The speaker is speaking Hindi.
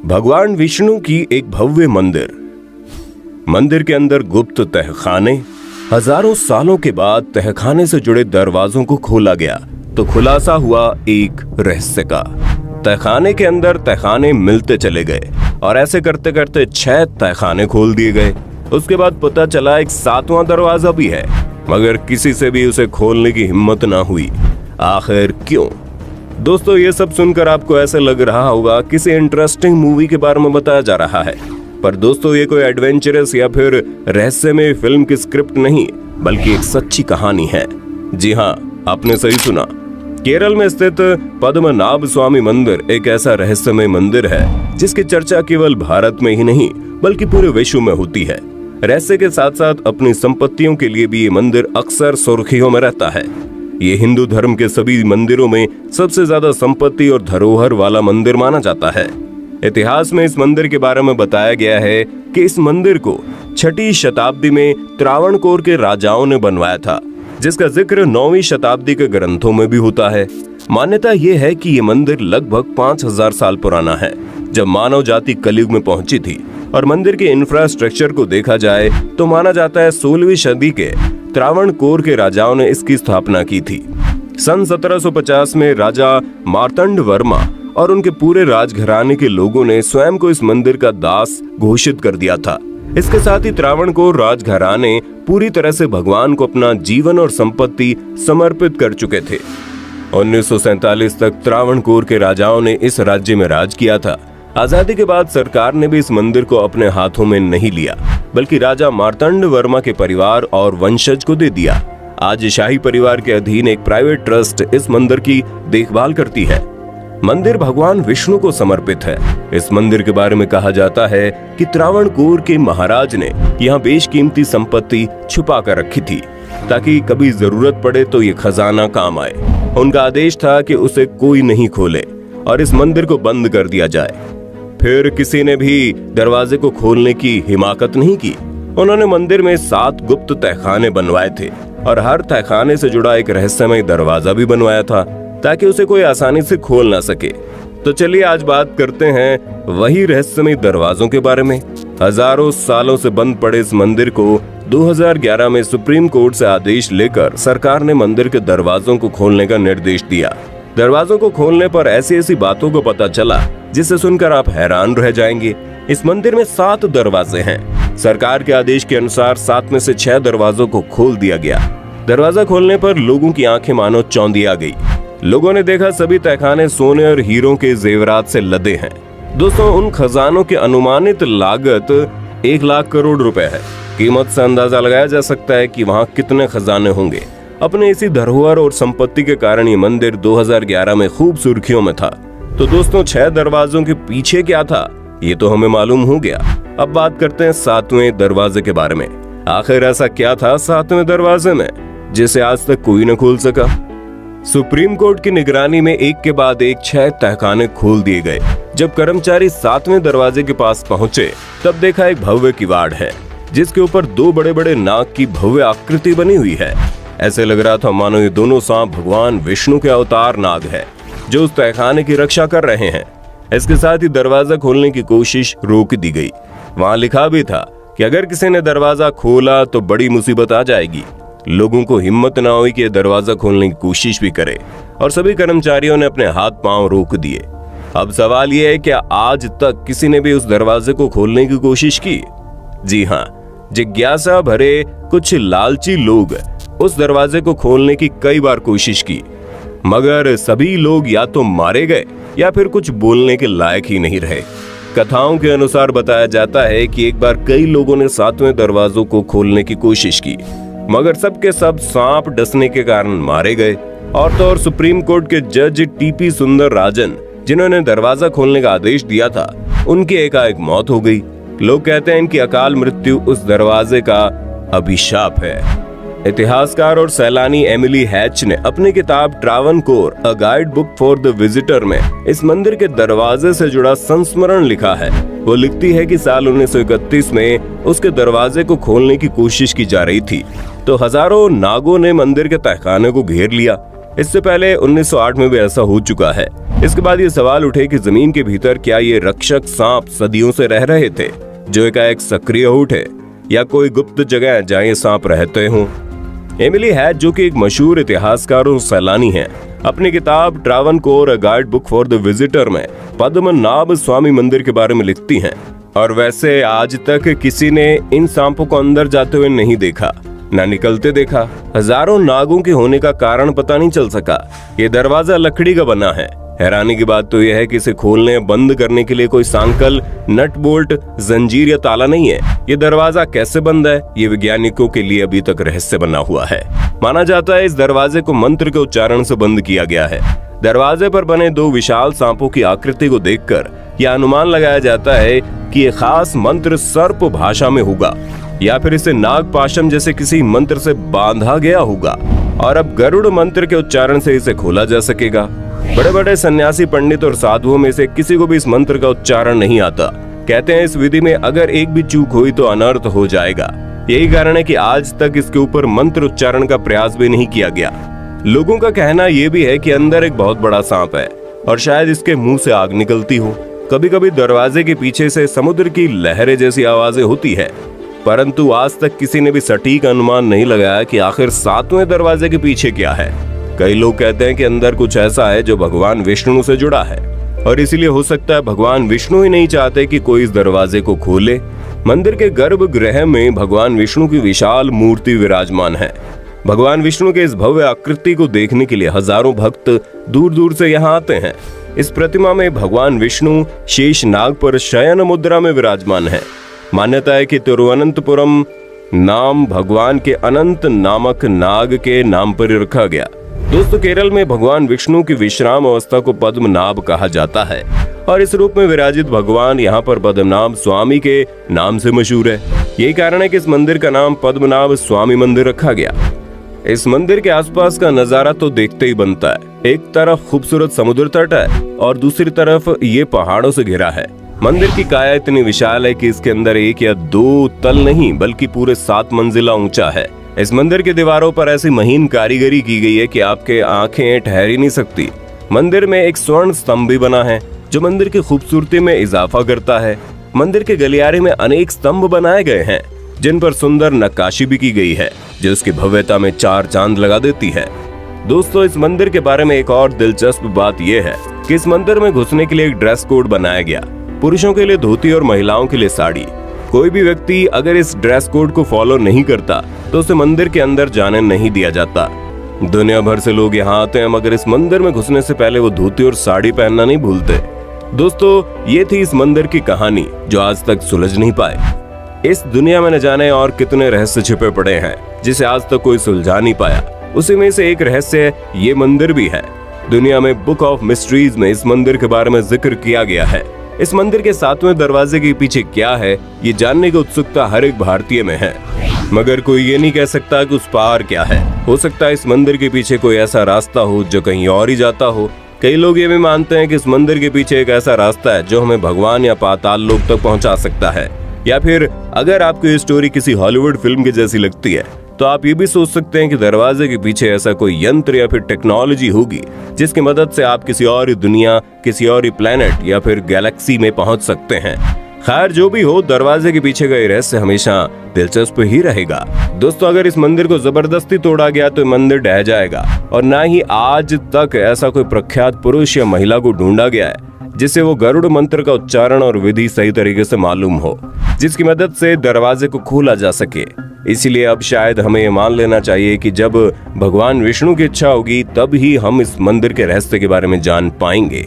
भगवान विष्णु की एक भव्य मंदिर के अंदर गुप्त तहखाने। हजारों सालों के बाद तहखाने से जुड़े दरवाजों को खोला गया तो खुलासा हुआ एक रहस्य का। तहखाने के अंदर तहखाने मिलते चले गए और ऐसे करते करते 6 तहखाने खोल दिए गए। उसके बाद पता चला एक 7वां दरवाजा भी है, मगर किसी से भी उसे खोलने की हिम्मत ना हुई। आखिर क्यों? दोस्तों, ये सब सुनकर आपको ऐसा लग रहा होगा किसी इंटरेस्टिंग मूवी के बारे में बताया जा रहा है, पर दोस्तों ये कोई एडवेंचरस या फिर रहस्यमय फिल्म की स्क्रिप्ट नहीं, बल्कि एक सच्ची कहानी है। जी हाँ, आपने सही सुना। केरल में स्थित पद्मनाभ स्वामी मंदिर एक ऐसा रहस्यमय मंदिर है जिसकी चर्चा केवल भारत में ही नहीं बल्कि पूरे विश्व में होती है। रहस्य के साथ साथ अपनी संपत्तियों के लिए भी ये मंदिर अक्सर सुर्खियों में रहता है। ये हिंदू धर्म के सभी मंदिरों में सबसे ज्यादा संपत्ति और धरोहर वाला मंदिर माना जाता है। इतिहास में इस मंदिर के बारे में बताया गया है कि इस मंदिर को 6वीं शताब्दी में त्रावणकोर के राजाओं ने बनवाया था, जिसका जिक्र 9वीं शताब्दी के ग्रंथों में भी होता है। मान्यता यह है कि यह मंदिर लगभग 5000 साल पुराना है, जब मानव जाति कलयुग में पहुंची थी। और मंदिर के इंफ्रास्ट्रक्चर को देखा जाए तो माना जाता है 16वीं सदी के त्रावणकोर के राजाओं ने इसकी स्थापना की थी। सन 1750 में राजा मार्तंड वर्मा और उनके पूरे राजघराने के लोगों ने स्वयं को इस मंदिर का दास घोषित कर दिया था। इसके साथ ही त्रावणकोर राजघराने पूरी तरह से भगवान को अपना जीवन और संपत्ति समर्पित कर चुके थे। 1947 तक त्रावणकोर के राजाओं ने इस राज्य में राज किया था। आजादी के बाद सरकार ने भी इस मंदिर को अपने हाथों में नहीं लिया, बल्कि राजा मार्तंड वर्मा के परिवार और वंशज को दे दिया। आज शाही परिवार के अधीन एक प्राइवेट ट्रस्ट इस मंदिर की देखभाल करती है। मंदिर भगवान विष्णु को समर्पित है। इस मंदिर के बारे में कहा जाता है कि त्रावणकोर के महाराज ने यहाँ बेशकीमती संपत्ति छुपा कर रखी थी, ताकि कभी जरूरत पड़े तो ये खजाना काम आए। उनका आदेश था कि उसे कोई नहीं खोले और इस मंदिर को बंद कर दिया जाए। फिर किसी ने भी दरवाजे को खोलने की हिमाकत नहीं की। उन्होंने मंदिर में 7 गुप्त तहखाने बनवाए थे और हर तहखाने से जुड़ा एक रहस्यमय दरवाजा भी बनवाया था, ताकि उसे कोई आसानी से खोल ना सके। तो चलिए आज बात करते हैं वही रहस्यमय दरवाजों के बारे में। हजारों सालों से बंद पड़े इस मंदिर को 2011 में सुप्रीम कोर्ट से आदेश लेकर सरकार ने मंदिर के दरवाजों को खोलने का निर्देश दिया। दरवाजों को खोलने पर ऐसी ऐसी बातों को पता चला जिसे सुनकर आप हैरान रह जाएंगे। इस मंदिर में 7 दरवाजे हैं। सरकार के आदेश के अनुसार 7 में से 6 दरवाजों को खोल दिया गया। दरवाजा खोलने पर लोगों की आंखें मानो चौंधी आ गई। लोगों ने देखा सभी तहखाने सोने और हीरों के जेवरात से लदे हैं। दोस्तों, उन खजानों की अनुमानित लागत 1 लाख करोड़ रुपए है। कीमत से अंदाजा लगाया जा सकता है कि वहाँ कितने खजाने होंगे। अपने इसी धरोहर और संपत्ति के कारण ये मंदिर 2011 में खूब सुर्खियों में था। तो दोस्तों, 6 दरवाजों के पीछे क्या था ये तो हमें मालूम हो गया। अब बात करते हैं 7वें दरवाजे के बारे में। आखिर ऐसा क्या था 7वें दरवाजे में जिसे आज तक कोई न खोल सका? सुप्रीम कोर्ट की निगरानी में एक के बाद एक 6 तहखाने खोल दिए गए। जब कर्मचारी 7वें दरवाजे के पास पहुंचे तब देखा एक भव्य किवाड़ है, जिसके ऊपर 2 बड़े बड़े नाग की भव्य आकृति बनी हुई है। ऐसे लग रहा था मानो ये दोनों सांप भगवान विष्णु के अवतार नाग है, जो उस तहखाने की रक्षा कर रहे हैं। इसके साथ ही दरवाजा खोलने की कोशिश रोक दी गई। वहां लिखा भी था कि अगर किसी ने दरवाजा खोला तो बड़ी मुसीबत आ जाएगी। लोगों को हिम्मत ना हुई कि दरवाजा खोलने की कोशिश भी करे और सभी कर्मचारियों ने अपने हाथ पांव रोक दिए। अब सवाल यह है, क्या आज तक किसी ने भी उस दरवाजे को खोलने की कोशिश की? जी हाँ, जिज्ञासा भरे कुछ लालची लोग उस दरवाजे को खोलने की कई बार कोशिश की, मगर सभी लोग या तो मारे गए या फिर कुछ बोलने के लायक ही नहीं रहे। कथाओं के अनुसार बताया जाता है कि एक बार कई लोगों ने 7वें दरवाजों को खोलने की कोशिश की, मगर सबके सब सांप डसने के कारण मारे गए। और तो और सुप्रीम कोर्ट के जज टीपी सुंदर राजन, जिन्होंने दरवाजा खोलने का आदेश दिया था, उनकी एकाएक मौत हो गई। लोग कहते हैं इनकी अकाल मृत्यु उस दरवाजे का अभिशाप है। इतिहासकार और सैलानी एमिली हैच ने अपनी किताब Travancore a guide book for the visitor में इस मंदिर के दरवाजे से जुड़ा संस्मरण लिखा है। वो लिखती है कि साल 1931 में उसके दरवाजे को खोलने की कोशिश की जा रही थी तो हजारों नागों ने मंदिर के तहखाने को घेर लिया। इससे पहले 1908 में भी ऐसा हो चुका है। इसके बाद ये सवाल उठे कि जमीन के भीतर क्या ये रक्षक सांप सदियों से रह रहे थे जो एकाएक सक्रिय हो उठे, या कोई गुप्त जगह जहाँ ये सांप रहते हों। एमिली हैड, जो कि एक मशहूर इतिहासकार और सैलानी है, अपनी किताब ट्रावनकोर अ guide book for the visitor में पद्मनाभ स्वामी मंदिर के बारे में लिखती हैं। और वैसे आज तक किसी ने इन सांपों को अंदर जाते हुए नहीं देखा, ना निकलते देखा। हजारों नागों के होने का कारण पता नहीं चल सका। ये दरवाजा लकड़ी का बना है। हैरानी की बात तो यह है कि इसे खोलने बंद करने के लिए कोई सांकल, नट बोल्ट, जंजीर या ताला नहीं है। ये दरवाजा कैसे बंद है, ये वैज्ञानिकों के लिए अभी तक रहस्य बना हुआ है। माना जाता है इस दरवाजे को मंत्र के उच्चारण से बंद किया गया है। दरवाजे पर बने दो विशाल सांपों की आकृति को देखकर यह अनुमान लगाया जाता है कि ये खास मंत्र सर्प भाषा में होगा, या फिर इसे नागपाशम जैसे किसी मंत्र से बांधा गया होगा, और अब गरुड़ मंत्र के उच्चारण से इसे खोला जा सकेगा। बड़े बड़े सन्यासी, पंडित और साधुओं में से किसी को भी इस मंत्र का उच्चारण नहीं आता। कहते हैं इस विधि में अगर एक भी चूक हुई तो अनर्थ हो जाएगा। यही कारण है कि आज तक इसके ऊपर मंत्र उच्चारण का प्रयास भी नहीं किया गया। लोगों का कहना यह भी है कि अंदर एक बहुत बड़ा सांप है और शायद इसके मुंह से आग निकलती हो। कभी कभी दरवाजे के पीछे से समुद्र की लहरें जैसी आवाजें होती है, परंतु आज तक किसी ने भी सटीक अनुमान नहीं लगाया कि आखिर 7वें दरवाजे के पीछे क्या है। कई लोग कहते हैं कि अंदर कुछ ऐसा है जो भगवान विष्णु से जुड़ा है, और इसीलिए हो सकता है भगवान विष्णु ही नहीं चाहते कि कोई इस दरवाजे को खोले। मंदिर के गर्भगृह में भगवान विष्णु की विशाल मूर्ति विराजमान है। भगवान विष्णु के इस भव्य आकृति को देखने के लिए हजारों भक्त दूर दूर से यहाँ आते हैं। इस प्रतिमा में भगवान विष्णु शेष नाग पर शयन मुद्रा में विराजमान है। मान्यता है कि तिरुवनंतपुरम नाम भगवान के अनंत नामक नाग के नाम पर रखा गया। दोस्तों, केरल में भगवान विष्णु की विश्राम अवस्था को पद्मनाभ कहा जाता है, और इस रूप में विराजित भगवान यहाँ पर पद्मनाभ स्वामी के नाम से मशहूर है। यही कारण है कि इस मंदिर का नाम पद्मनाभ स्वामी मंदिर रखा गया। इस मंदिर के आसपास का नजारा तो देखते ही बनता है। एक तरफ खूबसूरत समुद्र तट है और दूसरी तरफ ये पहाड़ों से घिरा है। मंदिर की काया इतनी विशाल है कि इसके अंदर 1 या 2 तल नहीं बल्कि पूरे 7 मंजिला ऊंचा है। इस मंदिर के दीवारों पर ऐसी महीन कारीगरी की गई है कि आपके आंखें ठहर ही नहीं सकती। मंदिर में एक स्वर्ण स्तंभ भी बना है जो मंदिर की खूबसूरती में इजाफा करता है। मंदिर के गलियारे में अनेक स्तंभ बनाए गए हैं जिन पर सुंदर नक्काशी भी की गई है जो उसकी भव्यता में 4 चांद लगा देती है। दोस्तों, इस मंदिर के बारे में एक और दिलचस्प बात यह है कि इस मंदिर में घुसने के लिए एक ड्रेस कोड बनाया गया। पुरुषों के लिए धोती और महिलाओं के लिए साड़ी। कोई भी व्यक्ति अगर इस ड्रेस कोड को फॉलो नहीं करता तो उसे मंदिर के अंदर जाने नहीं दिया जाता। दुनिया भर से लोग यहाँ आते हैं, मगर इस मंदिर में घुसने से पहले वो धोती और साड़ी पहनना नहीं भूलते। दोस्तों, ये थी इस मंदिर की कहानी जो आज तक सुलझ नहीं पाए। इस दुनिया में न जाने और कितने रहस्य छिपे पड़े हैं जिसे आज तक कोई सुलझा नहीं पाया। उसी में से एक रहस्य ये मंदिर भी है। दुनिया में बुक ऑफ मिस्ट्रीज में इस मंदिर के बारे में जिक्र किया गया है। इस मंदिर के 7वें दरवाजे के पीछे क्या है, ये जानने की उत्सुकता हर एक भारतीय में है, मगर कोई ये नहीं कह सकता कि उस पार क्या है। हो सकता है इस मंदिर के पीछे कोई ऐसा रास्ता हो जो कहीं और ही जाता हो। कई लोग ये भी मानते हैं कि इस मंदिर के पीछे एक ऐसा रास्ता है जो हमें भगवान या पाताल लोक तक पहुंचा सकता है। या फिर अगर आपको ये स्टोरी किसी हॉलीवुड फिल्म की जैसी लगती है तो आप ये भी सोच सकते हैं कि दरवाजे के पीछे ऐसा कोई यंत्र या फिर टेक्नोलॉजी होगी जिसकी मदद से आप किसी और ही दुनिया, किसी और ही प्लेनेट या फिर गैलेक्सी में पहुंच सकते हैं। खैर, जो भी हो, दरवाजे के पीछे का ये रहस्य हमेशा दिलचस्प ही रहेगा। दोस्तों, अगर इस मंदिर को जबरदस्ती तोड़ा गया तो मंदिर ढह जाएगा, और ना ही आज तक ऐसा कोई प्रख्यात पुरुष या महिला को ढूंढा गया है जिसे वो गरुड़ मंत्र का उच्चारण और विधि सही तरीके से मालूम हो, जिसकी मदद से दरवाजे को खोला जा सके। इसीलिए अब शायद हमें ये मान लेना चाहिए कि जब भगवान विष्णु की इच्छा होगी तब ही हम इस मंदिर के रहस्य के बारे में जान पाएंगे।